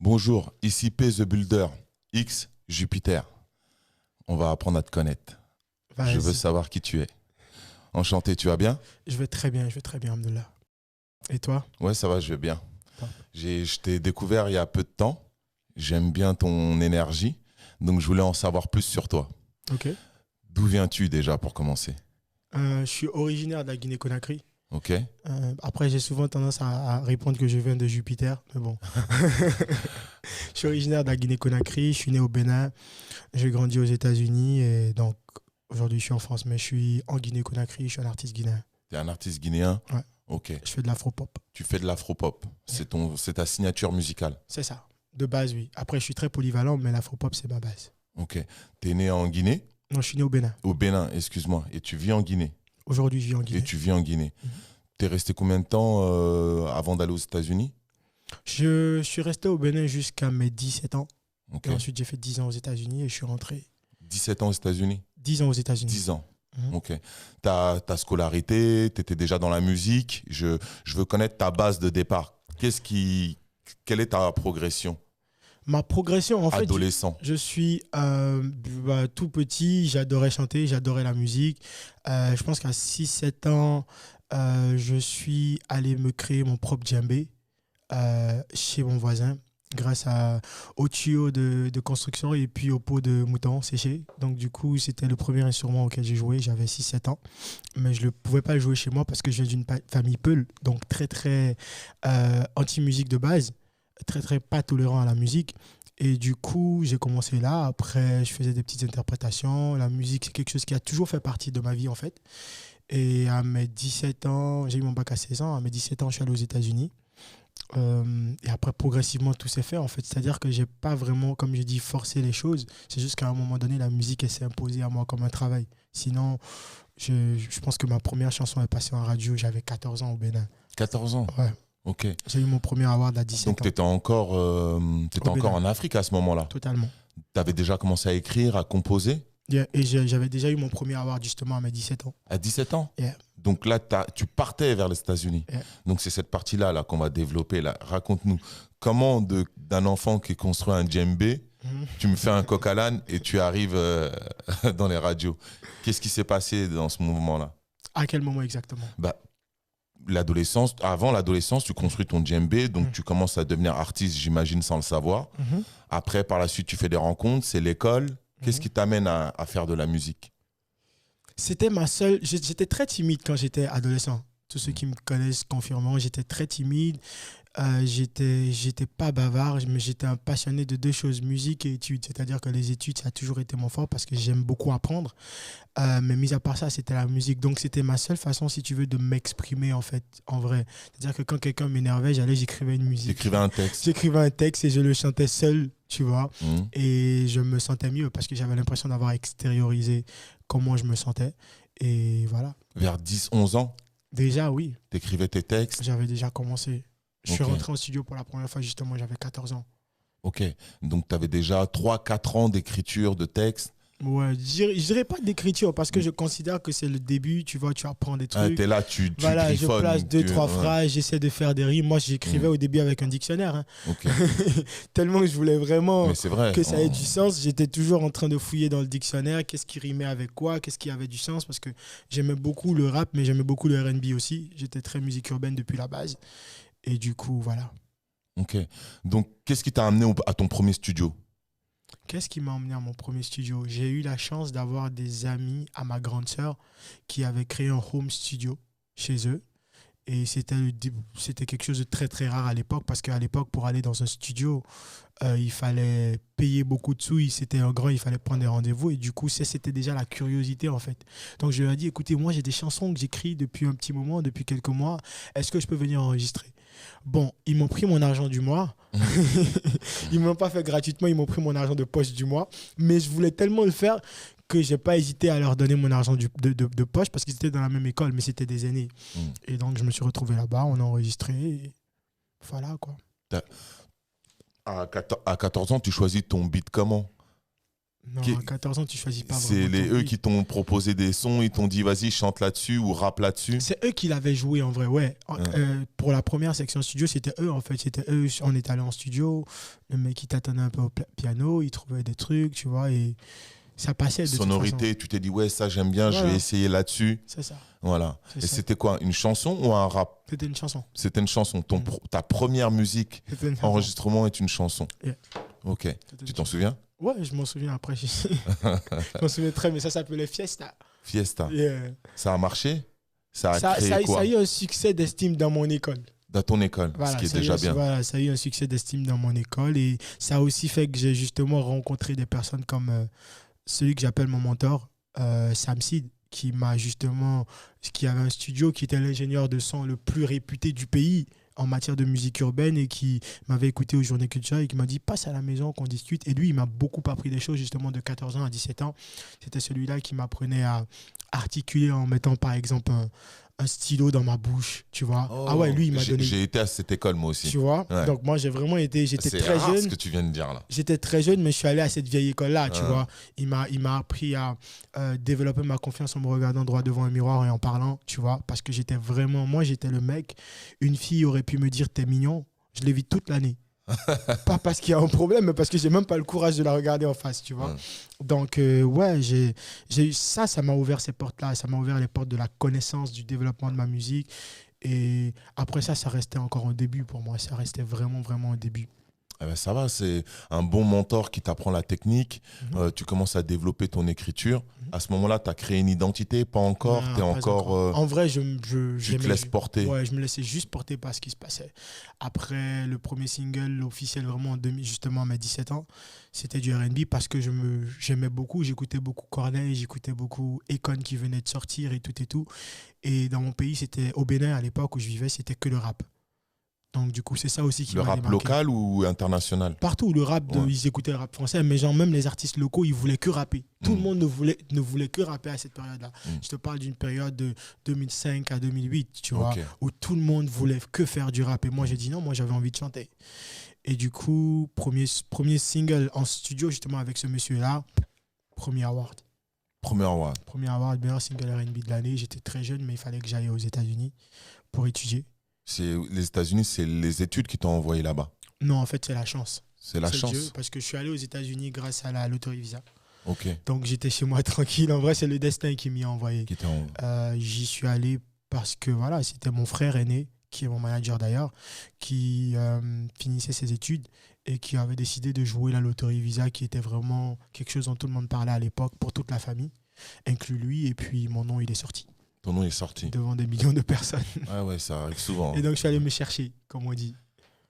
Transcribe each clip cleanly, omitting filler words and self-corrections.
Bonjour, ici P The Builder, X Jupiter. On va apprendre à te connaître. Vas-y. Je veux savoir qui tu es. Enchanté, tu vas bien? Je vais très bien, Alhamdoulilah. Et toi? Ouais, ça va, je vais bien. Top. Je t'ai découvert il y a peu de temps. J'aime bien ton énergie, donc je voulais en savoir plus sur toi. Ok. D'où viens-tu déjà pour commencer? Je suis originaire de la Guinée-Conakry. Ok. Après, j'ai souvent tendance à répondre que je viens de Jupiter, mais bon. Je suis originaire de la Guinée-Conakry, je suis né au Bénin, j'ai grandi aux États-Unis et donc aujourd'hui je suis en France, mais je suis en Guinée-Conakry, je suis un artiste guinéen. Tu es un artiste guinéen? Ouais. Ok. Je fais de l'afro-pop. Tu fais de l'afro-pop. C'est ta signature musicale. C'est ça. De base, oui. Après, je suis très polyvalent, mais l'afro-pop, c'est ma base. Ok. Tu es né en Guinée? Non, je suis né au Bénin. Au Bénin, excuse-moi. Et tu vis en Guinée? Aujourd'hui, je vis en Guinée. Et tu vis en Guinée. T'es resté combien de temps avant d'aller aux États-Unis? Je suis resté au Bénin jusqu'à mes 17 ans. Ok. Et ensuite, j'ai fait 10 ans aux États-Unis et je suis rentré. 17 ans aux États-Unis? 10 ans aux États-Unis. 10 ans. Mhm. Ok. Ta scolarité, tu étais déjà dans la musique. Je veux connaître ta base de départ. Quelle est ta progression? Ma progression, en fait, Adolescent. je suis tout petit, j'adorais chanter, j'adorais la musique. Je pense qu'à 6 7 ans, je suis allé me créer mon propre djembé chez mon voisin grâce au tuyau de construction et puis au pot de mouton séché. Donc du coup, c'était le premier instrument auquel j'ai joué, j'avais 6 7 ans. Mais je ne pouvais pas le jouer chez moi parce que je viens d'une famille Peul, donc très très anti-musique de base, très très pas tolérant à la musique. Et du coup, j'ai commencé là. Après, je faisais des petites interprétations. La musique, c'est quelque chose qui a toujours fait partie de ma vie, en fait. Et à mes 17 ans, j'ai eu mon bac à 16 ans. À mes 17 ans, je suis allé aux États-Unis. Et après, progressivement, tout s'est fait, en fait. C'est-à-dire que j'ai pas vraiment, comme je dis, forcé les choses. C'est juste qu'à un moment donné, la musique, elle s'est imposée à moi comme un travail. Sinon, je pense que ma première chanson est passée en radio. J'avais 14 ans au Bénin. 14 ans? Ouais. Ok. J'ai eu mon premier award à 17 Donc ans. tu étais encore Bénin. en Afrique à ce moment-là. Totalement. Tu avais déjà commencé à écrire, à composer? Yeah. Et j'avais déjà eu mon premier award justement à mes 17 ans. À 17 ans? Yeah. Donc là, tu partais vers les États-Unis. Yeah. Donc c'est cette partie-là là, qu'on va développer. Là. Raconte-nous, comment d'un enfant qui construit un djembé, tu me fais un coq à l'âne et tu arrives dans les radios. Qu'est-ce qui s'est passé dans ce mouvement-là? À quel moment exactement? Avant l'adolescence, tu construis ton djembé, donc tu commences à devenir artiste, j'imagine, sans le savoir. Après, par la suite, tu fais des rencontres, c'est l'école. Qu'est-ce qui t'amène à faire de la musique? C'était ma seule... J'étais très timide quand j'étais adolescent. Tous ceux qui me connaissent confirmeront, j'étais très timide. J'étais pas bavard, mais j'étais un passionné de deux choses, musique et études. C'est-à-dire que les études, ça a toujours été mon fort parce que j'aime beaucoup apprendre. Mais mis à part ça, c'était la musique. Donc, c'était ma seule façon, si tu veux, de m'exprimer, en fait, en vrai. C'est-à-dire que quand quelqu'un m'énervait, j'écrivais une musique. J'écrivais un texte. J'écrivais un texte et je le chantais seul, tu vois. Et je me sentais mieux parce que j'avais l'impression d'avoir extériorisé comment je me sentais. Et voilà. Vers 10, 11 ans? Déjà, oui. T'écrivais tes textes? J'avais déjà commencé. Je suis rentré en studio pour la première fois, justement, j'avais 14 ans. Ok, donc tu avais déjà 3-4 ans d'écriture, de texte. Ouais, je dirais pas d'écriture parce que je considère que c'est le début, tu vois, tu apprends des trucs. T'es là, tu voilà, je griffonnes, place 2-3 phrases, j'essaie de faire des rimes. Moi, j'écrivais au début avec un dictionnaire. Hein. Okay. Tellement que je voulais vraiment que ça ait du sens. J'étais toujours en train de fouiller dans le dictionnaire, qu'est-ce qui rimait avec quoi, qu'est-ce qui avait du sens, parce que j'aimais beaucoup le rap, mais j'aimais beaucoup le R&B aussi. J'étais très musique urbaine depuis la base. Et du coup, voilà. Ok. Donc, qu'est-ce qui t'a amené à ton premier studio? Qu'est-ce qui m'a emmené à mon premier studio? J'ai eu la chance d'avoir des amis à ma grande sœur qui avaient créé un home studio chez eux. Et c'était quelque chose de très très rare à l'époque parce qu'à l'époque, pour aller dans un studio, il fallait payer beaucoup de sous. C'était un grand, il fallait prendre des rendez-vous. Et du coup, c'était déjà la curiosité en fait. Donc je leur ai dit, écoutez, moi j'ai des chansons que j'écris depuis un petit moment, depuis quelques mois. Est-ce que je peux venir enregistrer? Bon, ils m'ont pris mon argent du mois. Ils ne m'ont pas fait gratuitement, ils m'ont pris mon argent de poche du mois. Mais je voulais tellement le faire que je n'ai pas hésité à leur donner mon argent de poche parce qu'ils étaient dans la même école, mais c'était des aînés. Et donc, je me suis retrouvé là-bas, on a enregistré. Et voilà, quoi. À 14 ans, tu choisis ton beat comment? Non, Qui- à 14 ans, tu choisis pas C'est vraiment ton eux beat. qui t'ont proposé des sons, ils t'ont dit vas-y, chante là-dessus ou rappe là-dessus. C'est eux qui l'avaient joué en vrai, ouais. Ouais. Pour la première section studio, c'était eux en fait. C'était eux, on est allé en studio, le mec il tâtonnait un peu au piano, il trouvait des trucs, tu vois, et ça passait de toute façon. Sonorité, tu t'es dit ouais, ça j'aime bien, je Voilà. vais essayer là-dessus. C'est ça, Voilà. c'est Et ça. c'était quoi, une chanson ou un rap? C'était une chanson. C'était une chanson. Mm. Ta première musique, C'était une chanson. enregistrement est une chanson. Yeah. Ok. C'était une Tu t'en chanson. souviens? Ouais, je m'en souviens après. Je m'en souviens très, mais ça s'appelait Fiesta. Fiesta. Yeah. Ça a marché? Ça a Ça, créé ça quoi a eu un succès d'estime dans mon école. dans ton école, Voilà, ce qui est ça a eu déjà un- bien. Voilà, ça a eu un succès d'estime dans mon école et ça a aussi fait que j'ai justement rencontré des personnes comme celui que j'appelle mon mentor, Sam Seed, qui m'a justement, qui avait un studio, qui était l'ingénieur de son le plus réputé du pays en matière de musique urbaine et qui m'avait écouté aux Journées Culturelles et qui m'a dit passe à la maison qu'on discute. Et lui, il m'a beaucoup appris des choses justement de 14 ans à 17 ans. C'était celui-là qui m'apprenait à articuler en mettant par exemple un stylo dans ma bouche, tu vois. Oh, Ah ouais, lui, il m'a donné. J'ai été à cette école moi aussi. Tu vois. Ouais. Donc moi, j'ai vraiment été, j'étais C'est très rare jeune. ce que tu viens de dire là. J'étais très jeune, mais je suis allé à cette vieille école-là, tu Ah. vois. Il m'a appris à développer ma confiance en me regardant droit devant un miroir et en parlant, tu vois. Parce que j'étais vraiment... Moi, j'étais le mec. Une fille aurait pu me dire « t'es mignon ». Je l'évite toute l'année. Pas parce qu'il y a un problème, mais parce que j'ai même pas le courage de la regarder en face, tu vois. Ouais. Donc, ouais, ça m'a ouvert ces portes-là. Ça m'a ouvert les portes de la connaissance, du développement de ma musique. Et après ça restait encore un début pour moi. Ça restait vraiment, vraiment un début. Eh ben, ça va, c'est un bon mentor qui t'apprend la technique. Tu commences à développer ton écriture. À ce moment-là, tu as créé une identité, pas encore. Non, Tu es pas encore. En vrai, Tu te j'aimais- laisses porter. Ouais, je me laissais juste porter par ce qui se passait. Après, le premier single officiel, vraiment, justement, à mes 17 ans, c'était du R&B parce que j'aimais beaucoup. J'écoutais beaucoup Corneille, j'écoutais beaucoup Akon qui venait de sortir et tout et tout. Et dans mon pays, c'était au Bénin, à l'époque où je vivais, c'était que le rap. Donc, du coup, c'est ça aussi qui Le m'a rap démarqué. local ou international? Partout, le rap, Ouais. ils écoutaient le rap français, mais genre même les artistes locaux, ils voulaient que rapper. Tout le monde ne voulait que rapper à cette période-là. Je te parle d'une période de 2005 à 2008, tu vois, Ok. où tout le monde voulait que faire du rap. Et moi, j'ai dit non, moi, j'avais envie de chanter. Et du coup, premier single en studio, justement, avec ce monsieur-là, premier award. Premier award. Premier award, meilleur single R&B de l'année. J'étais très jeune, mais il fallait que j'aille aux États-Unis pour étudier. Les États-Unis, c'est les études qui t'ont envoyé là-bas. Non, en fait, c'est la chance. C'est la C'est chance. Dieu, parce que je suis allé aux États-Unis grâce à la loterie Visa. Ok. Donc j'étais chez moi tranquille. En vrai, c'est le destin qui m'y a envoyé. Qui t'ont- J'y suis allé parce que voilà, c'était mon frère aîné, qui est mon manager d'ailleurs, qui finissait ses études et qui avait décidé de jouer la loterie Visa, qui était vraiment quelque chose dont tout le monde parlait à l'époque pour toute la famille, inclus lui. Et puis mon nom, il est sorti Ton nom est sorti. devant des millions de personnes. Ah ouais, ça arrive souvent. Et donc je suis allé me chercher, comme on dit.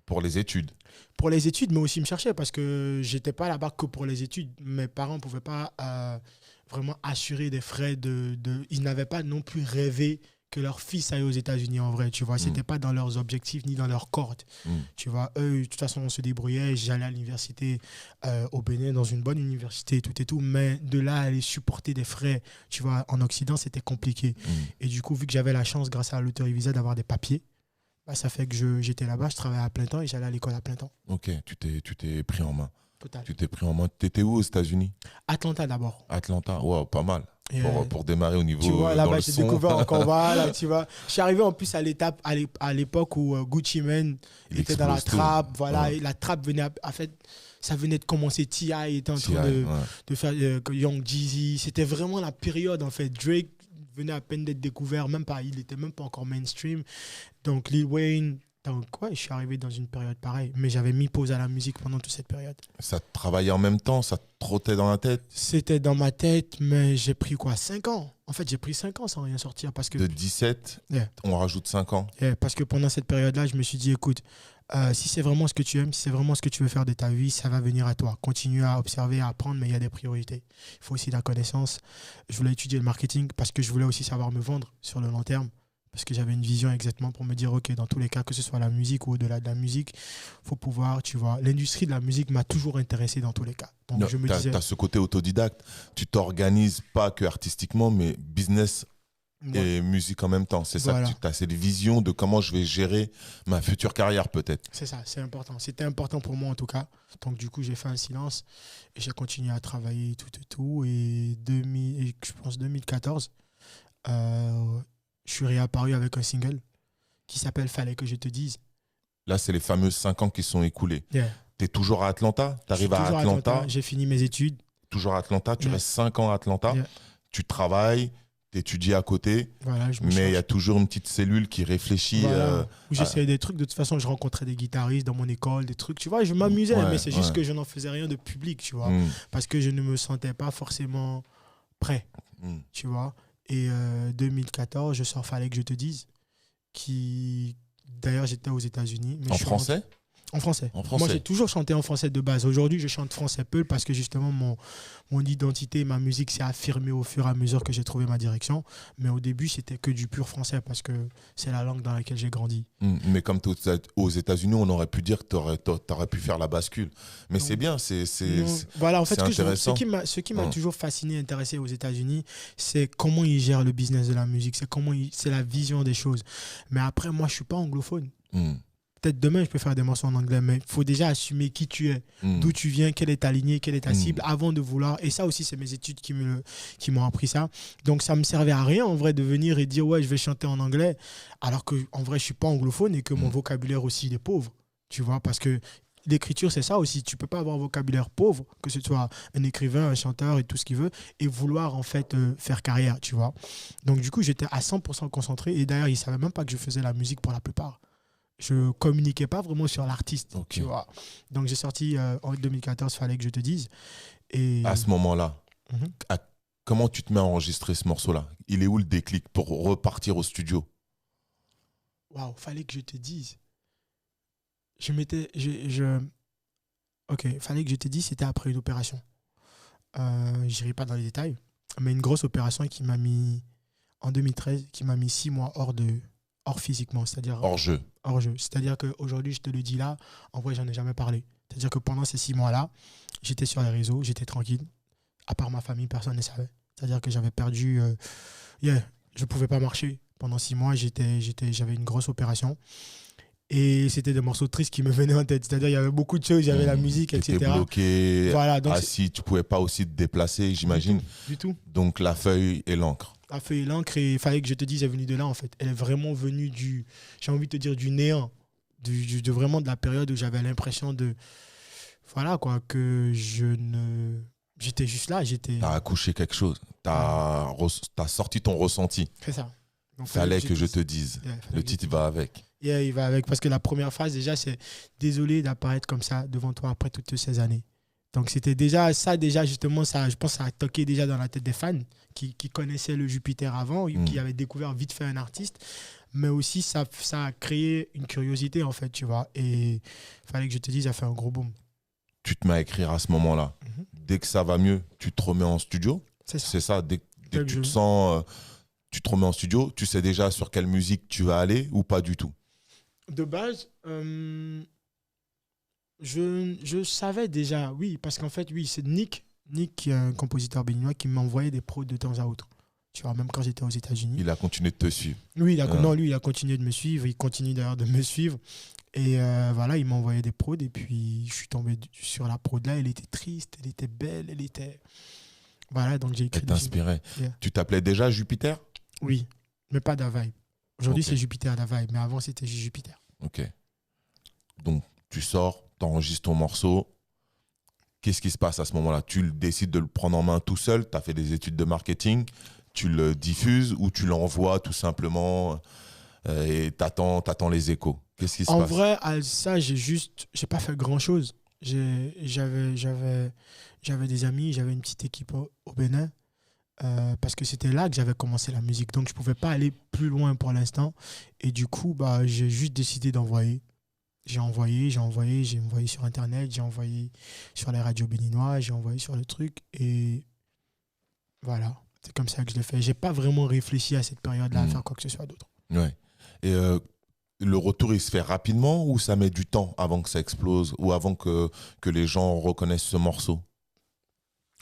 Pour les études. Pour les études, mais aussi me chercher parce que j'étais pas là-bas que pour les études. Mes parents ne pouvaient pas vraiment assurer des frais Ils n'avaient pas non plus rêvé que leur fils aille aux États-Unis en vrai, tu vois. C'était pas dans leurs objectifs ni dans leurs cordes. Tu vois, eux, de toute façon, on se débrouillait. J'allais à l'université au Bénin, dans une bonne université, tout et tout. Mais de là, aller supporter des frais, tu vois, en Occident, c'était compliqué. Et du coup, vu que j'avais la chance, grâce à la loterie Visa, d'avoir des papiers, bah, ça fait que j'étais là-bas, je travaillais à plein temps et j'allais à l'école à plein temps. Ok, tu t'es pris en main. Total. Tu t'es pris en main. T'étais où aux États-Unis? Atlanta d'abord. Atlanta. Wow, pas mal. Et, Pour démarrer au niveau. tu vois, dans là-bas, le j'ai son. découvert encore, voilà, tu vois. Je suis arrivé en plus à l'époque où Gucci Mane Il était dans la explose tout. trappe, voilà, Ouais. et la trappe venait, en fait, ça venait de commencer, T.I. était en T.I., train ouais. de faire Young Jeezy, c'était vraiment la période, en fait. Drake venait à peine d'être découvert, même pas, il était même pas encore mainstream, donc Lil Wayne, donc ouais, je suis arrivé dans une période pareille, mais j'avais mis pause à la musique pendant toute cette période. Ça te travaillait en même temps, ça te trottait dans la tête. C'était dans ma tête, mais j'ai pris quoi, 5 ans. En fait, j'ai pris 5 ans sans rien sortir parce que De 17, Yeah. on rajoute 5 ans. Parce que pendant cette période-là, je me suis dit, écoute, si c'est vraiment ce que tu aimes, si c'est vraiment ce que tu veux faire de ta vie, ça va venir à toi. Continue à observer, à apprendre, mais il y a des priorités. Il faut aussi de la connaissance. Je voulais étudier le marketing parce que je voulais aussi savoir me vendre sur le long terme. Parce que j'avais une vision exactement pour me dire, OK, dans tous les cas, que ce soit la musique ou au-delà de la musique, il faut pouvoir, tu vois, l'industrie de la musique m'a toujours intéressé dans tous les cas. Donc je me disais... Tu as ce côté autodidacte. Tu t'organises pas que artistiquement, mais business Ouais. et musique en même temps. C'est ça Voilà. que tu as, cette vision de comment je vais gérer ma future carrière peut-être. C'est ça, c'est important. C'était important pour moi en tout cas. Donc du coup, j'ai fait un silence et j'ai continué à travailler tout et tout. Et je pense 2014, euh, je suis réapparu avec un single qui s'appelle Fallait que je te dise. Là, c'est les fameux 5 ans qui sont écoulés. Yeah. Tu es toujours à Atlanta? Tu Je suis arrives à toujours à Atlanta? J'ai fini mes études. Toujours à Atlanta? Tu Yeah. restes 5 ans à Atlanta? Yeah. Tu travailles, tu étudies à côté, Voilà, je me mais il y a cherche. toujours une petite cellule qui réfléchit. Voilà. Où À- j'essayais des trucs. De toute façon, je rencontrais des guitaristes dans mon école, des trucs. Tu vois, je m'amusais, Ouais, mais c'est juste ouais. que je n'en faisais rien de public, tu vois. Hmm, Parce que je ne me sentais pas forcément prêt, hmm. tu vois. Et 2014, je sors Fallait que je te dise. Qui D'ailleurs, j'étais aux États-Unis. Mais En je suis rentré- français? En français. En français. Moi, j'ai toujours chanté en français de base. Aujourd'hui, je chante français peu parce que justement, mon identité, ma musique s'est affirmée au fur et à mesure que j'ai trouvé ma direction. Mais au début, c'était que du pur français parce que c'est la langue dans laquelle j'ai grandi. Mais comme tu es aux États-Unis, on aurait pu dire que tu aurais pu faire la bascule. Mais Non. c'est bien, Non, voilà, en fait, c'est intéressant. ce qui m'a Ouais. toujours fasciné, intéressé aux États-Unis, c'est comment ils gèrent le business de la musique, c'est la vision des choses. Mais après, moi, je suis pas anglophone. Hmm, Peut-être demain, je peux faire des morceaux en anglais, mais il faut déjà assumer qui tu es, hmm. d'où tu viens, quelle est ta lignée, quelle est ta cible, avant de vouloir. Et ça aussi, c'est mes études qui m'ont appris ça. Donc, ça me servait à rien, en vrai, de venir et dire, ouais, je vais chanter en anglais, alors que en vrai, je suis pas anglophone et que mon vocabulaire aussi, il est pauvre. Tu vois, parce que l'écriture, c'est ça aussi. Tu peux pas avoir un vocabulaire pauvre, que ce soit un écrivain, un chanteur et tout ce qu'il veut, et vouloir, en fait, faire carrière, tu vois. Donc, du coup, j'étais à 100% concentré. Et d'ailleurs, ils savaient même pas que je faisais la musique pour la plupart. Je communiquais pas vraiment sur l'artiste, Ok. tu vois. Donc j'ai sorti en 2014, Fallait que je te dise. Et À ce moment-là, Mhm. comment tu te mets à enregistrer ce morceau-là? Il est où le déclic pour repartir au studio? Waouh, Fallait que je te dise. Ok, Fallait que je te dise, c'était après une opération. J'irai pas dans les détails, mais une grosse opération qui m'a mis en 2013, qui m'a mis 6 mois hors physiquement, c'est-à-dire Hors jeu. hors jeu. C'est-à-dire qu'aujourd'hui, je te le dis là, en vrai, j'en ai jamais parlé. C'est-à-dire que pendant ces 6 mois-là, j'étais sur les réseaux, j'étais tranquille. À part ma famille, personne ne savait. C'est-à-dire que j'avais perdu. Je pouvais pas marcher. Pendant 6 mois, j'avais une grosse opération. Et c'était des morceaux tristes qui me venaient en tête. C'est-à-dire il y avait beaucoup de choses, il y avait la musique, T'étais etc. bloqué, Voilà, donc assis, tu pouvais pas aussi te déplacer, j'imagine. du tout. Donc la feuille et l'encre. La feuille et l'encre, et il fallait que je te dise, elle est venue de là, en fait. Elle est vraiment venue j'ai envie de te dire, du néant. Vraiment de la période où j'avais l'impression de. Voilà, quoi, que j'étais juste là, T'as accouché quelque chose. T'as sorti ton ressenti. C'est ça. Donc, Fallait que je te dise. Yeah, fallait Le que je titre te va avec. Yeah, il va avec. Parce que la première phase, déjà, c'est désolé d'apparaître comme ça devant toi après toutes ces années. Donc, c'était déjà ça, justement, ça, je pense que ça a toqué déjà dans la tête des fans qui connaissaient le Jupiter avant, qui avaient découvert vite fait un artiste. Mais aussi, ça a créé une curiosité, en fait, tu vois. Et il fallait que je te dise, ça a fait un gros boom. Tu te mets à écrire à ce moment-là. Mhm. Dès que ça va mieux, tu te remets en studio. C'est ça. C'est ça. Dès que Dès que tu je- te sens, tu te remets en studio. Tu sais déjà sur quelle musique tu vas aller ou pas du tout. De base, je savais déjà, oui, parce qu'en fait, oui, c'est Nick, qui est un compositeur béninois, qui m'envoyait des prods de temps à autre. Tu vois, même quand j'étais aux États-Unis. Il a continué de te suivre. Oui, Ah. non, lui, il a continué de me suivre. Il continue d'ailleurs de me suivre. Et voilà, il m'a envoyé des prods. Et puis, je suis tombé sur la prod là. Elle était triste, elle était belle, elle était. Voilà, donc j'ai écrit. Elle t'inspirait. Yeah. Tu t'appelais déjà Jupiter? Oui, mais pas Davaï. Aujourd'hui, Ok. c'est Jupiter Davaï. Mais avant, c'était juste Jupiter. Ok. Donc, tu sors, tu enregistres ton morceau. Qu'est-ce qui se passe à ce moment-là? Tu décides de le prendre en main tout seul? Tu as fait des études de marketing? Tu le diffuses ou tu l'envoies tout simplement et t'attends les échos? Qu'est-ce qui se En passe? vrai, à ça, j'ai pas fait grand-chose. J'avais des amis, j'avais une petite équipe au Bénin. Parce que c'était là que j'avais commencé la musique. Donc, je pouvais pas aller plus loin pour l'instant. Et du coup, bah, j'ai juste décidé d'envoyer. J'ai envoyé sur Internet, j'ai envoyé sur les radios béninois, j'ai envoyé sur le truc. Et voilà, c'est comme ça que je l'ai fait. J'ai pas vraiment réfléchi à cette période-là à faire quoi que ce soit d'autre. Ouais. Et le retour, il se fait rapidement ou ça met du temps avant que ça explose ou avant que les gens reconnaissent ce morceau?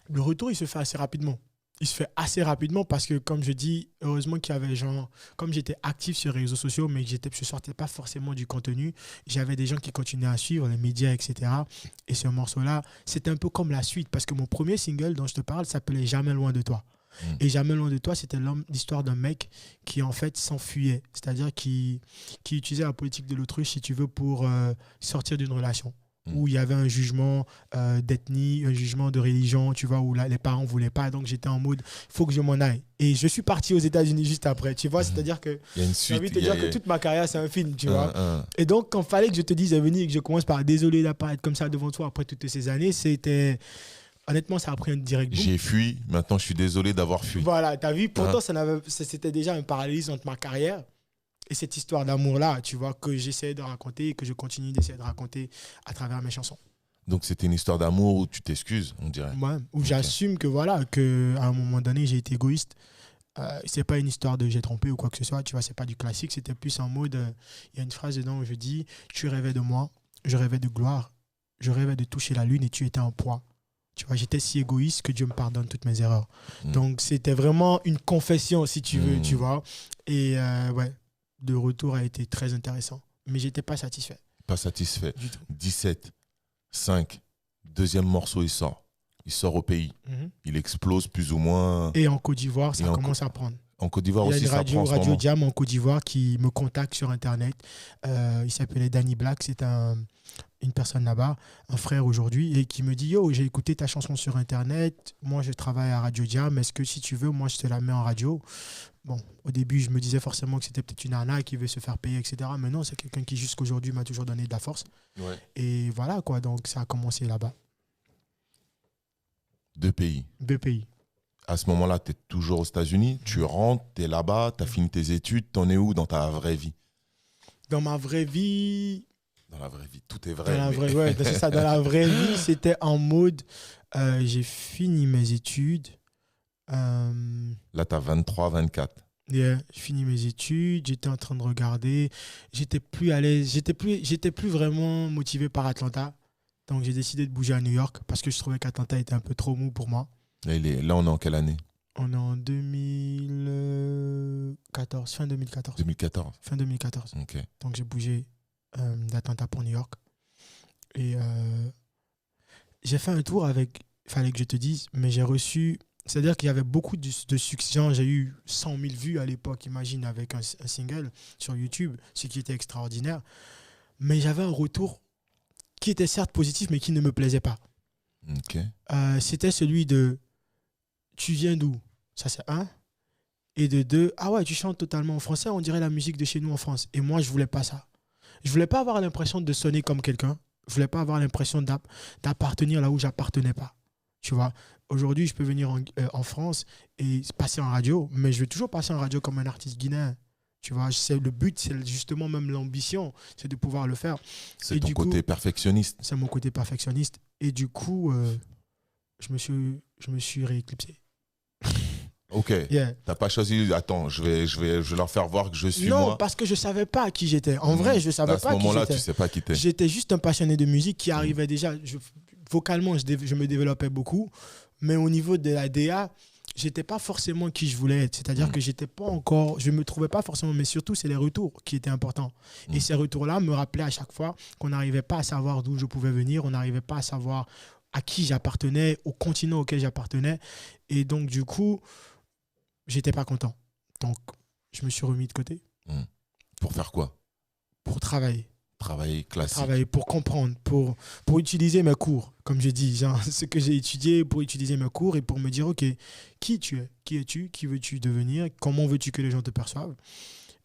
Le retour, il se fait assez rapidement. il se fait assez rapidement parce que, comme je dis, heureusement qu'il y avait comme j'étais actif sur les réseaux sociaux, mais que je ne sortais pas forcément du contenu, j'avais des gens qui continuaient à suivre, les médias, etc. Et ce morceau-là, c'était un peu comme la suite parce que mon premier single dont je te parle s'appelait Jamais loin de toi. Et Jamais loin de toi, c'était l'histoire d'un mec qui, en fait, s'enfuyait, c'est-à-dire qui utilisait la politique de l'autruche, si tu veux, pour sortir d'une relation. Où il y avait un jugement d'ethnie, un jugement de religion, tu vois, où là, les parents ne voulaient pas. Donc, j'étais en mode, il faut que je m'en aille. Et je suis parti aux États-Unis juste après, tu vois. C'est-à-dire que j'ai envie de te dire que toute ma carrière, c'est un film, tu vois. Et donc, quand il fallait que je te dise à venir et que je commence par désolé d'apparaître comme ça devant toi après toutes ces années, c'était... Honnêtement, ça a pris un direct boom. J'ai fui, maintenant je suis désolé d'avoir fui. Voilà, tu as vu, pourtant, c'était déjà un parallélisme entre ma carrière et cette histoire d'amour-là, tu vois, que j'essayais de raconter et que je continue d'essayer de raconter à travers mes chansons. Donc c'était une histoire d'amour où tu t'excuses, on dirait. Ouais, où j'assume que voilà, qu'à un moment donné, j'ai été égoïste. C'est pas une histoire de j'ai trompé ou quoi que ce soit, tu vois, c'est pas du classique, c'était plus en mode, il y a une phrase dedans où je dis, tu rêvais de moi, je rêvais de gloire, je rêvais de toucher la lune et tu étais en proie. Tu vois, j'étais si égoïste que Dieu me pardonne toutes mes erreurs. Donc c'était vraiment une confession, si tu veux, tu vois. Et ouais, le retour a été très intéressant. Mais j'étais pas satisfait. Pas satisfait. 17, 5, deuxième morceau, il sort. Il sort au pays. Il explose plus ou moins. Et en Côte d'Ivoire, ça commence à prendre. En Côte d'Ivoire aussi, ça prend. Il y a une radio Jam en Côte d'Ivoire qui me contacte sur Internet. Il s'appelait Danny Black, c'est une personne là-bas, un frère aujourd'hui, et qui me dit « Yo, j'ai écouté ta chanson sur Internet, moi je travaille à Radio Jam, est-ce que si tu veux, moi je te la mets en radio ?» Bon, au début, je me disais forcément que c'était peut-être une arnaque qui veut se faire payer, etc. Mais non, c'est quelqu'un qui jusqu'aujourd'hui m'a toujours donné de la force. Ouais. Et voilà, quoi, donc ça a commencé là-bas. 2 pays. 2 pays. À ce moment-là, tu es toujours aux États-Unis, tu rentres, tu es là-bas, tu as fini tes études, t'en es où dans ta vraie vie? Dans ma vraie vie... Dans la vraie vie, tout est vrai. Ouais, c'est ça, dans la vraie vie, c'était en mode, j'ai fini mes études. Là, tu as 23, 24. Yeah, j'ai fini mes études, j'étais en train de regarder, j'étais plus à l'aise, j'étais plus vraiment motivé par Atlanta. Donc j'ai décidé de bouger à New York parce que je trouvais qu'Atlanta était un peu trop mou pour moi. Là, on est en quelle année? On est en 2014, fin 2014. 2014. Fin 2014. Ok. Donc j'ai bougé d'Atlanta pour New York. Et j'ai fait un tour avec, il fallait que je te dise, mais j'ai reçu, c'est-à-dire qu'il y avait beaucoup de succès. J'ai eu 100 000 vues à l'époque, imagine, avec un single sur YouTube, ce qui était extraordinaire. Mais j'avais un retour qui était certes positif, mais qui ne me plaisait pas. Ok. C'était celui de « Tu viens d'où ?» Ça, c'est un. Et de deux, « Ah ouais, tu chantes totalement en français, on dirait la musique de chez nous en France. » Et moi, je voulais pas ça. Je voulais pas avoir l'impression de sonner comme quelqu'un. Je voulais pas avoir l'impression d'appartenir là où j'appartenais pas. Tu vois, aujourd'hui, je peux venir en France et passer en radio, mais je vais toujours passer en radio comme un artiste guinéen. Tu vois, le but, c'est justement même l'ambition, c'est de pouvoir le faire. C'est ton côté perfectionniste. C'est mon côté perfectionniste. Et du coup, je me suis rééclipsé. Ok. Yeah. T'as pas choisi. Attends, je vais leur faire voir que je suis moi. Non, parce que je savais pas qui j'étais. En vrai, je savais pas qui j'étais. À ce moment-là, tu sais pas qui t'es. J'étais juste un passionné de musique qui arrivait déjà. Vocalement, je me développais beaucoup, mais au niveau de la DA, j'étais pas forcément qui je voulais être. C'est-à-dire que j'étais pas encore, je me trouvais pas forcément, mais surtout c'est les retours qui étaient importants. Et ces retours-là me rappelaient à chaque fois qu'on n'arrivait pas à savoir d'où je pouvais venir, on n'arrivait pas à savoir à qui j'appartenais, au continent auquel j'appartenais. Et donc du coup, j'étais pas content. Donc je me suis remis de côté. Pour faire quoi? Pour travailler. Travailler classique. Travailler pour comprendre, pour utiliser mes cours, comme je dis, genre, ce que j'ai étudié, pour utiliser mes cours et pour me dire, ok, qui tu es, qui es-tu, qui veux-tu devenir, comment veux-tu que les gens te perçoivent.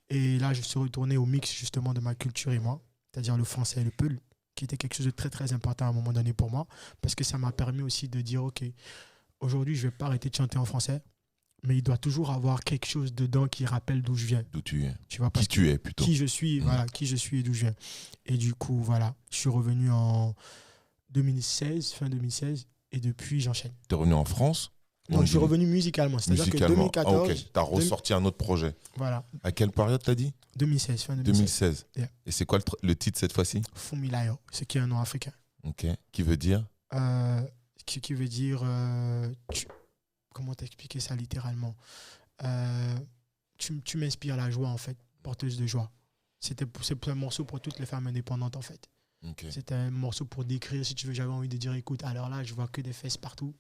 Et là, je suis retourné au mix justement de ma culture et moi, c'est-à-dire le français et le peul, qui était quelque chose de très très important à un moment donné pour moi, parce que ça m'a permis aussi de dire, ok, aujourd'hui, je ne vais pas arrêter de chanter en français, mais il doit toujours avoir quelque chose dedans qui rappelle d'où je viens. D'où tu es. Tu vois, qui tu es plutôt. Qui je suis, voilà, qui je suis et d'où je viens. Et du coup, voilà, je suis revenu en 2016, fin 2016, et depuis, j'enchaîne. Tu es revenu en France? Non, je suis revenu musicalement. C'est-à-dire que 2014... ok, tu as ressorti un autre projet. Voilà. À quelle période t'as dit? 2016, fin 2016. Yeah. Et c'est quoi le titre cette fois-ci? Fumilayo, ce qui est un nom africain. Ok. Qui veut dire? Qui veut dire... comment t'expliquer ça littéralement? Tu m'inspires la joie, en fait, porteuse de joie. C'est un morceau pour toutes les femmes indépendantes, en fait. Ok. C'était un morceau pour décrire, si tu veux, j'avais envie de dire, écoute, alors là, je vois que des fesses partout.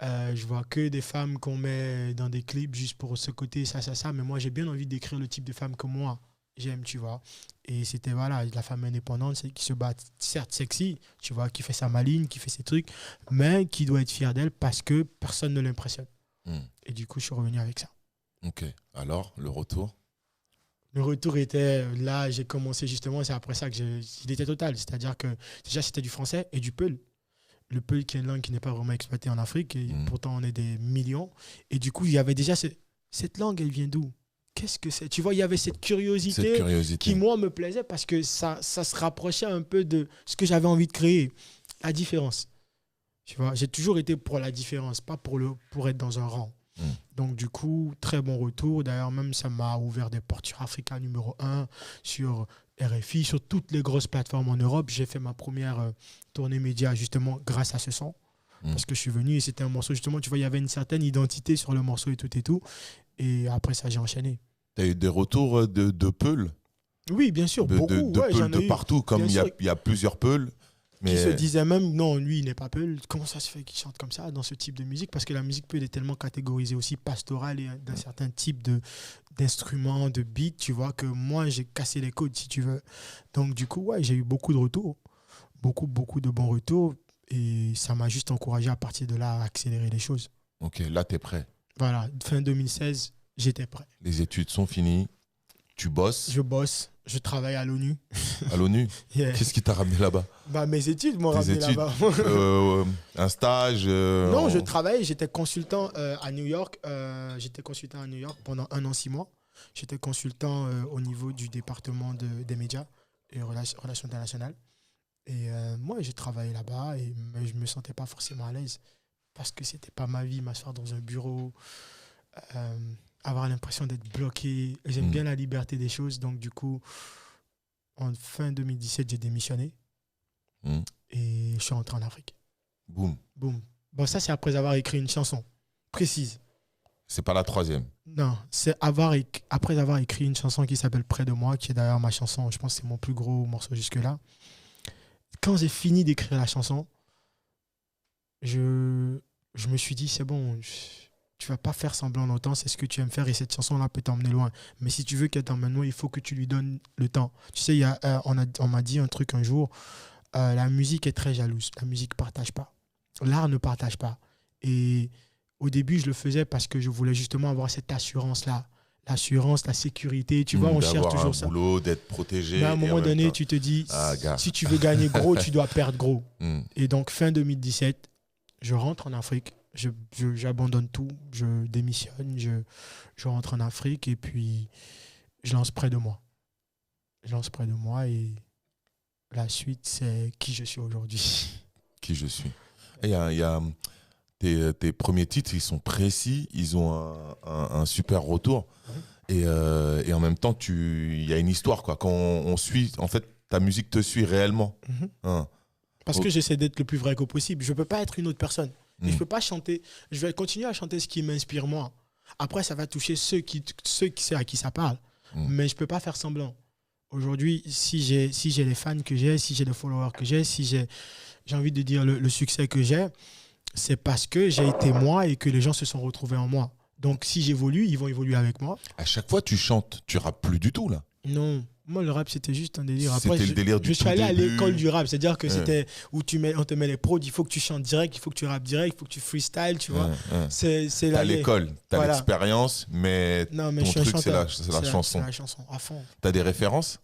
Je vois que des femmes qu'on met dans des clips juste pour ce côté, ça. Mais moi, j'ai bien envie d'écrire le type de femme que moi, j'aime, tu vois. Et c'était, voilà, la femme indépendante, c'est qui se bat, certes sexy, tu vois, qui fait sa maline, qui fait ses trucs, mais qui doit être fière d'elle parce que personne ne l'impressionne. Et du coup, je suis revenu avec ça. Ok. Alors, le retour? Le retour était, là, j'ai commencé justement, c'est après ça que il était total. C'est-à-dire que déjà, c'était du français et du peul. Le peul qui est une langue qui n'est pas vraiment exploitée en Afrique, et pourtant on est des millions. Et du coup, il y avait déjà cette langue, elle vient d'où? Qu'est-ce que c'est? Tu vois, il y avait cette curiosité qui, moi, me plaisait parce que ça se rapprochait un peu de ce que j'avais envie de créer. La différence. Tu vois, j'ai toujours été pour la différence, pas pour être dans un rang. Donc, du coup, très bon retour. D'ailleurs, même, ça m'a ouvert des portes sur Africa numéro 1, sur RFI, sur toutes les grosses plateformes en Europe. J'ai fait ma première tournée média, justement, grâce à ce son. Parce que je suis venu et c'était un morceau, justement, tu vois, il y avait une certaine identité sur le morceau et tout et tout. Et après ça, j'ai enchaîné. Tu as eu des retours de Peul? Oui, bien sûr, beaucoup. De Peul de partout, comme il y a plusieurs Peuls. Mais... Qui se disaient même, non, lui, il n'est pas Peul. Comment ça se fait qu'il chante comme ça dans ce type de musique? Parce que la musique Peul est tellement catégorisée aussi pastorale et d'un certain type d'instruments, de beats, tu vois, que moi, j'ai cassé les codes, si tu veux. Donc, du coup, ouais, j'ai eu beaucoup de retours. Beaucoup de bons retours. Et ça m'a juste encouragé à partir de là à accélérer les choses. Ok, là, tu es prêt. Voilà, fin 2016, j'étais prêt. Les études sont finies. Tu bosses? Je bosse. Je travaille à l'ONU. À l'ONU? Yeah. Qu'est-ce qui t'a ramené là-bas? Mes études m'ont ramené là-bas. Un stage Non, je travaille. J'étais consultant à New York. J'étais consultant à New York pendant 1 an, 6 mois. J'étais consultant au niveau du département des médias et relations internationales. Et moi, j'ai travaillé là-bas mais je ne me sentais pas forcément à l'aise parce que ce n'était pas ma vie, m'asseoir dans un bureau, avoir l'impression d'être bloqué. J'aime bien la liberté des choses. Donc, du coup, en fin 2017, j'ai démissionné et je suis rentré en Afrique. Boum. Bon, ça, c'est après avoir écrit une chanson précise. C'est pas la 3e? Non, c'est après avoir écrit une chanson qui s'appelle Près de moi, qui est d'ailleurs ma chanson. Je pense que c'est mon plus gros morceau jusque-là. Quand j'ai fini d'écrire la chanson, je me suis dit, c'est bon, tu vas pas faire semblant longtemps, c'est ce que tu aimes faire et cette chanson-là peut t'emmener loin. Mais si tu veux qu'elle t'emmène loin, il faut que tu lui donnes le temps. Tu sais, on m'a dit un truc un jour, la musique est très jalouse, la musique ne partage pas. L'art ne partage pas. Et au début, je le faisais parce que je voulais justement avoir cette assurance-là. L'assurance, la sécurité, tu vois, on cherche toujours ça. D'avoir un boulot, d'être protégé. Mais à un moment donné, tu te dis, si tu veux gagner gros, tu dois perdre gros. Et donc, fin 2017, je rentre en Afrique, j'abandonne tout, je démissionne, je rentre en Afrique et puis je lance Près de moi. Et la suite, c'est qui je suis aujourd'hui. Qui je suis. Il y a tes premiers titres, ils sont précis, ils ont un super retour. Et en même temps, il y a une histoire, quoi. Quand on suit, en fait, ta musique te suit réellement. Parce que j'essaie d'être le plus vrai que possible. Je ne peux pas être une autre personne. Et je peux pas chanter. Je vais continuer à chanter ce qui m'inspire moi. Après, ça va toucher ceux qui à qui ça parle. Mais je peux pas faire semblant. Aujourd'hui, si j'ai les fans que j'ai, si j'ai les followers que j'ai, si j'ai envie de dire le succès que j'ai, c'est parce que j'ai été moi et que les gens se sont retrouvés en moi. Donc, si j'évolue, ils vont évoluer avec moi. À chaque fois, tu chantes, tu rappes plus du tout, là? Non. Moi, le rap, c'était juste un délire. Après, c'était le délire du tout début. Je suis allé à l'école du rap. C'est-à-dire que c'était où on te met les prods, il faut que tu chantes direct, il faut que tu rappes direct, il faut que tu freestyle, tu vois. T'as l'école, t'as l'expérience, mais ton truc, c'est la chanson. C'est la chanson, à fond. T'as des références?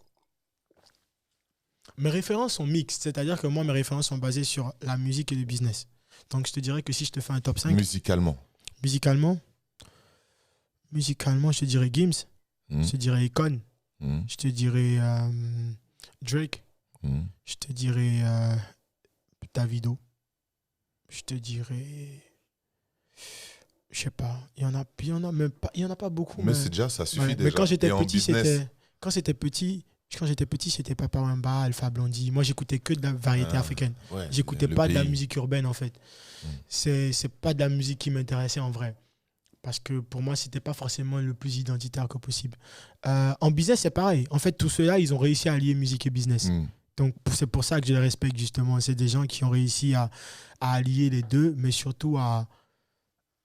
Mes références sont mixtes. C'est-à-dire que moi, mes références sont basées sur la musique et le business. Donc, je te dirais que si je te fais un top 5... Musicalement, je te dirais Gims. Je te dirais Akon. Je te dirais Drake. Je te dirais Davido. Je te dirais... Je sais pas. Il y en a pas beaucoup. Mais c'est déjà, ça suffit déjà. Mais quand j'étais petit, Quand j'étais petit, c'était Papa Wemba, Alpha Blondie. Moi, j'écoutais que de la variété africaine. Ouais, J'écoutais le pas de la pays. musique urbaine, en fait. C'est pas de la musique qui m'intéressait en vrai. Parce que pour moi, c'était pas forcément le plus identitaire que possible. En business, c'est pareil. En fait, tous ceux-là, ils ont réussi à allier musique et business. Donc, c'est pour ça que je les respecte, justement. C'est des gens qui ont réussi à allier les deux, mais surtout à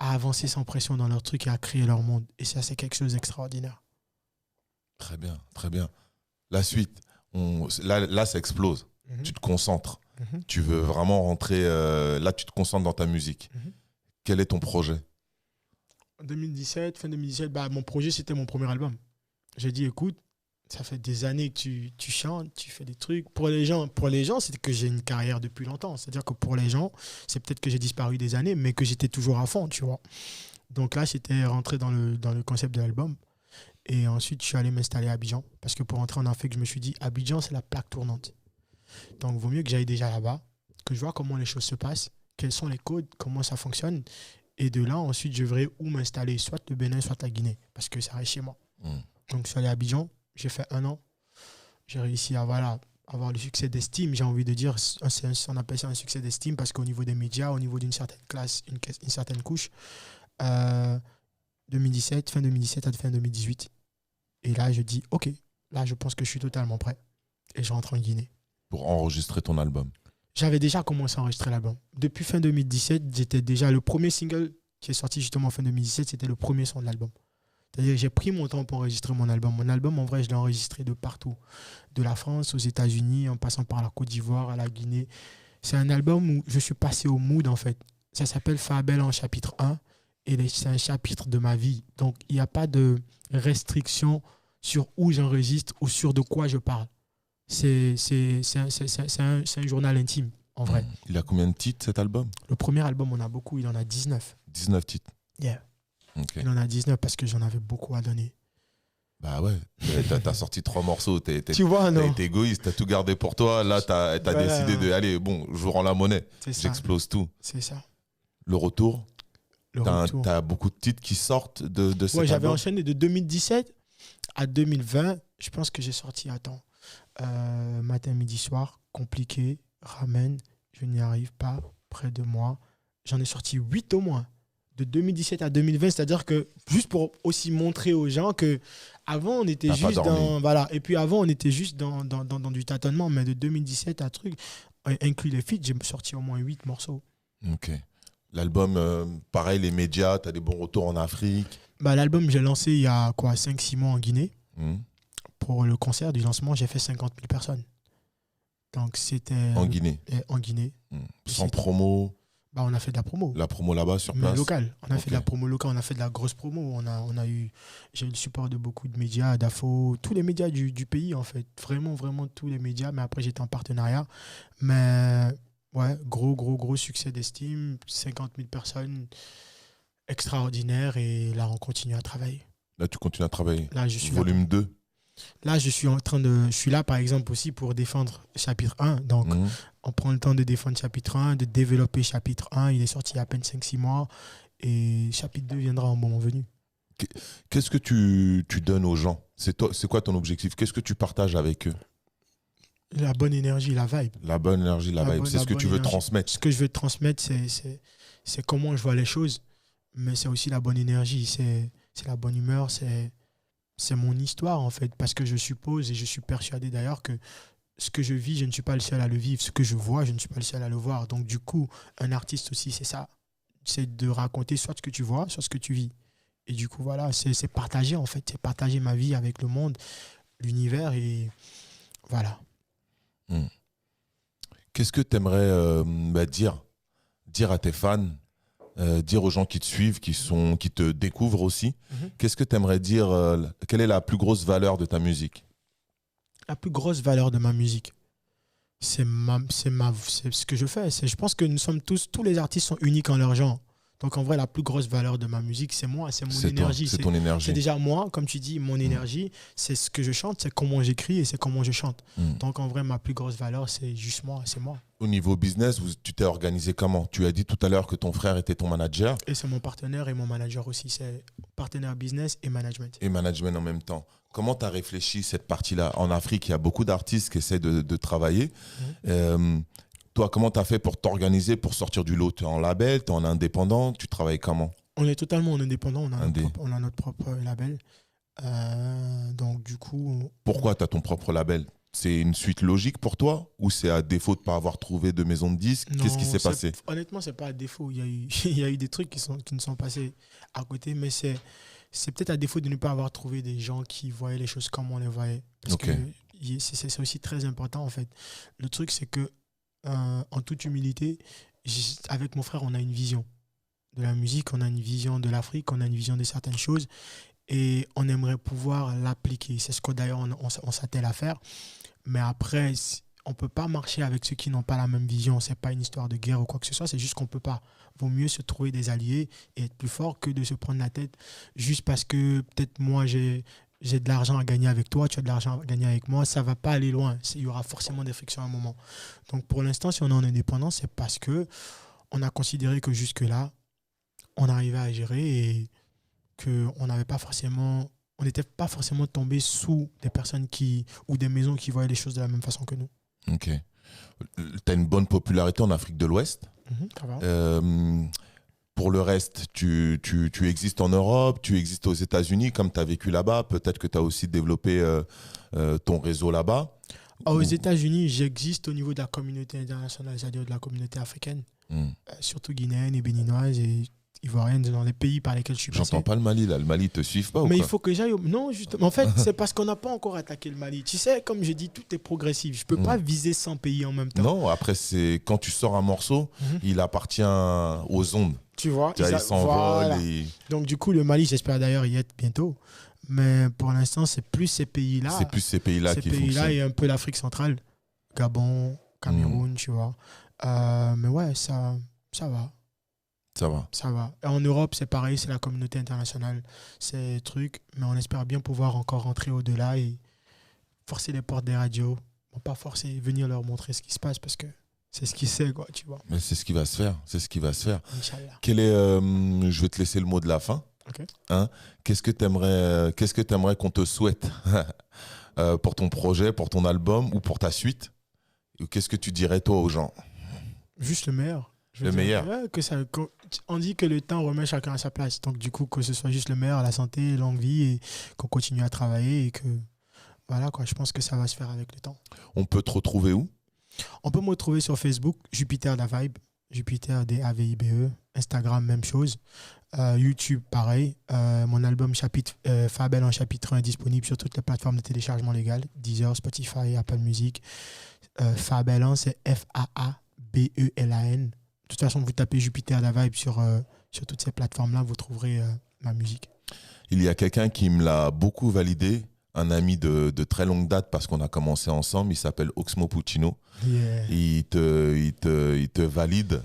avancer sans pression dans leur truc et à créer leur monde. Et ça, c'est quelque chose d'extraordinaire. Très bien, très bien. La suite, là, ça explose. Tu te concentres. Tu veux vraiment rentrer... là, tu te concentres dans ta musique. Quel est ton projet? En 2017, fin 2017, mon projet, c'était mon premier album. J'ai dit, écoute, ça fait des années que tu chantes, tu fais des trucs. Pour les gens, c'est que j'ai une carrière depuis longtemps. C'est-à-dire que pour les gens, c'est peut-être que j'ai disparu des années, mais que j'étais toujours à fond, tu vois. Donc là, j'étais rentré dans le concept de l'album. Et ensuite, je suis allé m'installer à Abidjan. Parce que pour rentrer en Afrique, je me suis dit, Abidjan, c'est la plaque tournante. Donc, il vaut mieux que j'aille déjà là-bas, que je vois comment les choses se passent, quels sont les codes, comment ça fonctionne. Et de là, ensuite, je verrai où m'installer, soit le Bénin, soit la Guinée, parce que ça reste chez moi. Donc, je suis allé à Abidjan, j'ai fait 1 an. J'ai réussi à avoir le succès d'estime, j'ai envie de dire. On appelle ça un succès d'estime, parce qu'au niveau des médias, au niveau d'une certaine classe, une certaine couche, 2017, fin 2017 à fin 2018. Et là, je dis, OK, là, je pense que je suis totalement prêt. Et je rentre en Guinée. Pour enregistrer ton album? J'avais déjà commencé à enregistrer l'album. Depuis fin 2017, j'étais déjà... Le premier single qui est sorti justement en fin 2017, c'était le premier son de l'album. C'est-à-dire que j'ai pris mon temps pour enregistrer mon album. Mon album, en vrai, je l'ai enregistré de partout. De la France aux États-Unis, en passant par la Côte d'Ivoire, à la Guinée. C'est un album où je suis passé au mood, en fait. Ça s'appelle Fabel en chapitre 1. Et c'est un chapitre de ma vie. Donc, il n'y a pas de restriction sur où j'enregistre ou sur de quoi je parle. C'est un journal intime, en vrai. Il a combien de titres, cet album? Le premier album, on a beaucoup. Il en a 19. 19 titres. Yeah. Okay. Il en a 19 parce que j'en avais beaucoup à donner. Bah ouais, t'as sorti 3 morceaux. Tu vois, non? T'as été égoïste, t'as tout gardé pour toi. Là, t'as décidé de, allez, bon, je rends la monnaie. J'explose tout. C'est ça. Le retour. T'as beaucoup de titres qui sortent de cet album. J'avais enchaîné de 2017 à 2020. Je pense que j'ai sorti, matin, midi, soir, compliqué, ramène, je n'y arrive pas, près de moi. J'en ai sorti 8 au moins, de 2017 à 2020. C'est-à-dire que, juste pour aussi montrer aux gens que avant on était juste dans... Voilà, et puis avant, on était juste dans du tâtonnement, mais de 2017 à truc, inclus les feats, j'ai sorti au moins 8 morceaux. Ok. L'album, pareil, les médias, tu as des bons retours en Afrique. L'album, j'ai lancé il y a 5-6 mois en Guinée. Pour le concert du lancement, j'ai fait 50 000 personnes. Donc c'était... En Guinée. En Guinée. Sans promo. On a fait de la promo. La promo là-bas, sur place. Locale. On a fait de la promo locale, on a fait de la grosse promo. J'ai eu le support de beaucoup de médias, d'Afo, tous les médias du pays en fait. Vraiment, vraiment tous les médias. Mais après, j'étais en partenariat. Mais ouais, gros succès d'estime. 50 000 personnes, extraordinaire. Et là, on continue à travailler. Là, tu continues à travailler. Là, je suis Volume 2. Là, je suis là, par exemple, aussi pour défendre chapitre 1. Donc, on prend le temps de défendre chapitre 1, de développer chapitre 1. Il est sorti il y a à peine 5-6 mois. Et chapitre 2 viendra en moment venu. Qu'est-ce que tu donnes aux gens? C'est quoi ton objectif? Qu'est-ce que tu partages avec eux? La bonne énergie, la vibe. La bonne énergie, la vibe. C'est ce que tu veux transmettre. Ce que je veux transmettre, c'est comment je vois les choses. Mais c'est aussi la bonne énergie. C'est la bonne humeur. C'est mon histoire, en fait, parce que je suppose et je suis persuadé d'ailleurs que ce que je vis, je ne suis pas le seul à le vivre. Ce que je vois, je ne suis pas le seul à le voir. Donc, du coup, un artiste aussi, c'est ça. C'est de raconter soit ce que tu vois, soit ce que tu vis. Et du coup, voilà, c'est partager, en fait. C'est partager ma vie avec le monde, l'univers, et voilà. Qu'est-ce que tu aimerais dire à tes fans, dire aux gens qui te suivent, qui te découvrent aussi? Qu'est-ce que tu aimerais dire? Quelle est la plus grosse valeur de ta musique? La plus grosse valeur de ma musique, c'est ce que je fais. Je pense que nous sommes tous les artistes sont uniques en leur genre. Donc en vrai, la plus grosse valeur de ma musique, c'est moi, c'est mon C'est toi, énergie. c'est ton énergie. C'est déjà moi, comme tu dis, mon énergie, c'est ce que je chante, c'est comment j'écris et c'est comment je chante. Donc en vrai, ma plus grosse valeur, c'est juste moi, c'est moi. Au niveau business, tu t'es organisé comment? Tu as dit tout à l'heure que ton frère était ton manager. Et c'est mon partenaire et mon manager aussi. C'est partenaire business et management. Et management en même temps. Comment tu as réfléchi cette partie-là? En Afrique, il y a beaucoup d'artistes qui essaient de travailler. Toi, comment tu as fait pour t'organiser, pour sortir du lot? Tu es en label, tu es en indépendant, tu travailles comment? On est totalement en indépendant, on a notre propre label. Donc du coup... Pourquoi tu as ton propre label? C'est une suite logique pour toi ou c'est à défaut de ne pas avoir trouvé de maison de disques? Qu'est-ce qui s'est passé? Honnêtement, c'est pas à défaut. Il y a eu des trucs qui nous sont passés à côté, mais c'est peut-être à défaut de ne pas avoir trouvé des gens qui voyaient les choses comme on les voyait. Parce que c'est aussi très important en fait. Le truc, c'est que en toute humilité, avec mon frère, on a une vision de la musique, on a une vision de l'Afrique, on a une vision de certaines choses et on aimerait pouvoir l'appliquer. C'est ce que d'ailleurs on s'attelle à faire. Mais après, on ne peut pas marcher avec ceux qui n'ont pas la même vision. Ce n'est pas une histoire de guerre ou quoi que ce soit, c'est juste qu'on ne peut pas. Vaut mieux se trouver des alliés et être plus fort que de se prendre la tête juste parce que peut-être moi j'ai de l'argent à gagner avec toi, tu as de l'argent à gagner avec moi, ça ne va pas aller loin. Il y aura forcément des frictions à un moment. Donc pour l'instant, si on est en indépendance, c'est parce qu'on a considéré que jusque-là, on arrivait à gérer et qu'on n'avait pas forcément... On n'était pas forcément tombé sous des personnes ou des maisons qui voyaient les choses de la même façon que nous. Ok. Tu as une bonne popularité en Afrique de l'Ouest. Ça va. Pour le reste, tu existes en Europe, tu existes aux États-Unis, comme tu as vécu là-bas. Peut-être que tu as aussi développé ton réseau là-bas. Aux États-Unis, j'existe au niveau de la communauté internationale, c'est-à-dire de la communauté africaine, surtout guinéenne et béninoise et ivoirienne, dans les pays par lesquels je suis passé. J'entends pas le Mali, là. Le Mali ne te suive pas ou Mais quoi? il faut que j'aille... Non, justement. En fait, c'est parce qu'on n'a pas encore attaqué le Mali. Tu sais, comme je dis, tout est progressif. Je ne peux pas viser 100 pays en même temps. Non, après, c'est quand tu sors un morceau, il appartient aux ondes. Tu vois, il s'envole. Voilà. Donc, du coup, le Mali, j'espère d'ailleurs y être bientôt. Mais pour l'instant, c'est plus ces pays-là. C'est plus ces pays-là qui fonctionnent. Ces pays-là et un peu l'Afrique centrale. Gabon, Cameroun, tu vois. Mais ouais, ça va. Ça va. Et en Europe, c'est pareil, c'est la communauté internationale. C'est truc, mais on espère bien pouvoir encore rentrer au-delà et forcer les portes des radios. Bon, pas forcer, venir leur montrer ce qui se passe parce que c'est ce qui c'est, quoi, tu vois. Mais c'est ce qui va se faire. C'est ce qui va se faire. Inch'Allah. Je vais te laisser le mot de la fin. Okay. Hein? Qu'est-ce que t'aimerais qu'on te souhaite pour ton projet, pour ton album ou pour ta suite? Qu'est-ce que tu dirais, toi, aux gens? Juste le meilleur. Le meilleur. On dit que le temps remet chacun à sa place. Donc, du coup, que ce soit juste le meilleur, la santé, longue vie, et qu'on continue à travailler. Et que, voilà, quoi, je pense que ça va se faire avec le temps. On peut te retrouver où? On peut me retrouver sur Facebook, Jupiter Da Vibe, Jupiter DAVIBE. Instagram, même chose. YouTube, pareil. Mon album Fabel en chapitre 1 est disponible sur toutes les plateformes de téléchargement légal. Deezer, Spotify, Apple Music. Fabel, c'est FAABELAN. De toute façon, vous tapez Jupiter Da Vibe sur toutes ces plateformes-là, vous trouverez ma musique. Il y a quelqu'un qui me l'a beaucoup validé, un ami de très longue date parce qu'on a commencé ensemble, il s'appelle Oxmo Puccino. Yeah. Il te valide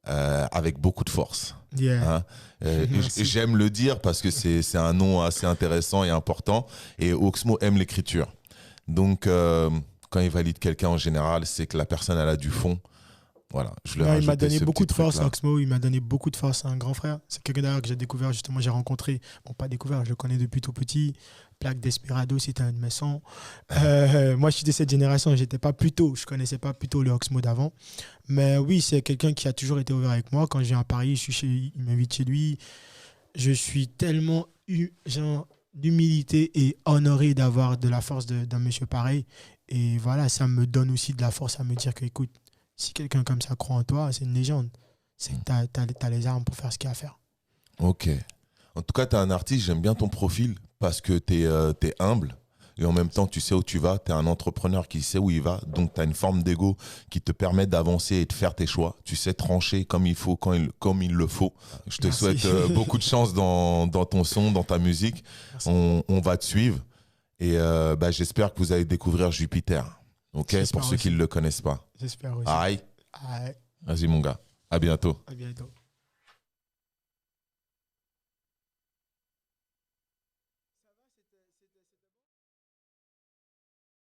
avec beaucoup de force. Yeah. Hein? J'aime le dire parce que c'est un nom assez intéressant et important. Et Oxmo aime l'écriture. Donc, quand il valide quelqu'un en général, c'est que la personne elle a du fond. Voilà, il m'a donné beaucoup de force, Oxmo. Il m'a donné beaucoup de force. C'est un grand frère. C'est quelqu'un d'ailleurs que j'ai découvert, justement, j'ai rencontré. Bon, pas découvert, je le connais depuis tout petit. Plaque Desperado, c'était un de mes sons. Moi, je suis de cette génération. Je ne connaissais pas plutôt le Oxmo d'avant. Mais oui, c'est quelqu'un qui a toujours été ouvert avec moi. Quand je viens à Paris, il m'invite chez lui. Je suis tellement d'humilité et honoré d'avoir de la force d'un monsieur pareil. Et voilà, ça me donne aussi de la force à me dire que, écoute, si quelqu'un comme ça croit en toi, c'est une légende. C'est que t'as les armes pour faire ce qu'il y a à faire. Ok. En tout cas, tu es un artiste, j'aime bien ton profil parce que tu es humble et en même temps, tu sais où tu vas. Tu es un entrepreneur qui sait où il va. Donc, tu as une forme d'ego qui te permet d'avancer et de faire tes choix. Tu sais trancher comme il faut, comme il le faut. Je te souhaite beaucoup de chance dans ton son, dans ta musique. On va te suivre et j'espère que vous allez découvrir Jupiter. Ok, pour ceux qui ne le connaissent pas. J'espère aussi. Aïe. Aïe. Vas-y, mon gars. À bientôt. À bientôt.